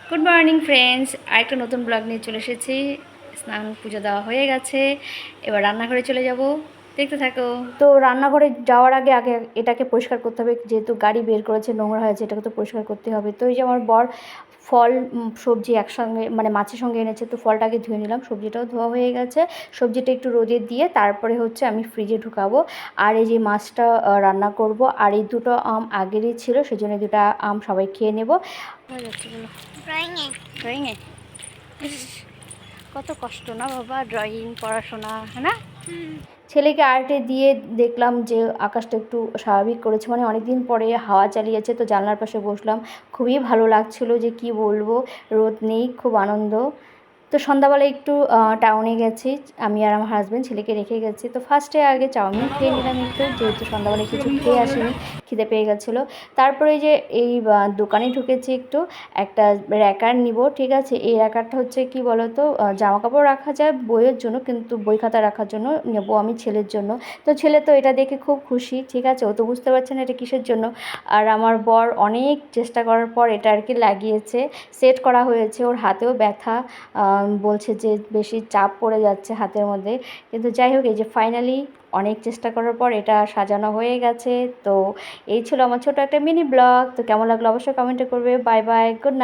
Good morning friends, আরেকটা নতুন blog নিয়ে চলে এসেছি। স্নান পুজো দেওয়া হয়ে গেছে, এবার রান্নাঘরে চলে যাব, দেখতে থাকো। তো রান্নাঘরে যাওয়ার আগে আগে এটাকে পরিষ্কার করতে হবে, যেহেতু গাড়ি বের করেছে, নোংরা হয়েছে, এটাকে তো পরিষ্কার করতে হবে। তো এই যে আমার বর ফল সবজি একসঙ্গে মানে মাছের সঙ্গে এনেছে, তো ফলটাকে ধুয়ে নিলাম, সবজিটাও ধোয়া হয়ে গেছে। সবজিটা একটু রোদে দিয়ে তারপরে হচ্ছে আমি ফ্রিজে ঢুকাবো। আর এই যে মাছটা রান্না করব, আর এই দুটো আম আগেরই ছিল, সেজন্য দুটো আম সবাই খেয়ে নেব। হয়ে যাচ্ছে বলো ড্রয়িংয়ে কত কষ্ট না বাবা, ড্রয়িং পড়াশোনা, হ্যাঁ না? ছেলেকে আর্টে দিয়ে দেখলাম যে আকাশটা একটু স্বাভাবিক করেছে, মানে অনেক দিন পরে হাওয়া চালিয়েছে, তো জানলার পাশে বসলাম, খুবই ভালো লাগছিল, যে কি বলবো, রোদ নেই, খুব আনন্দ। তো সন্ধ্যাবেলা একটু টাউনে গেছি, আমি আর আমার হাজব্যান্ড, ছেলেকে রেখে গেছি। তো ফার্স্টে আগে চাউমিন খেয়ে নিলাম একটু, যেহেতু সন্ধ্যাবেলায় কিছু খেয়ে আসিনি, খিদে পেয়ে গেছিলো। তারপরে যে এই দোকানে ঢুকেছি, একটু একটা র্যাকার নিব, ঠিক আছে। এই র্যাকারটা হচ্ছে কি বলতো, জামা কাপড় রাখা যায় বইয়ের জন্য, কিন্তু বই খাতা রাখার জন্য নেবো আমি ছেলের জন্য। তো ছেলে তো এটা দেখে খুব খুশি, ঠিক আছে, ও তো বুঝতে পারছে না এটা কিসের জন্য। আর আমার বর অনেক চেষ্টা করার পর এটা আর কি লাগিয়েছে, সেট করা হয়েছে। ওর হাতেও ব্যথা, বলছে যে বেশি চাপ পড়ে যাচ্ছে হাতের মধ্যে, কিন্তু যাই হোক, এই যে ফাইনালি অনেক চেষ্টা করার পর এটা সাজানো হয়ে গেছে। তো এই ছিল আমার ছোট একটা মিনি ব্লগ। তো কেমন লাগলো অবশ্যই কমেন্টে করবে। Bye bye, good night.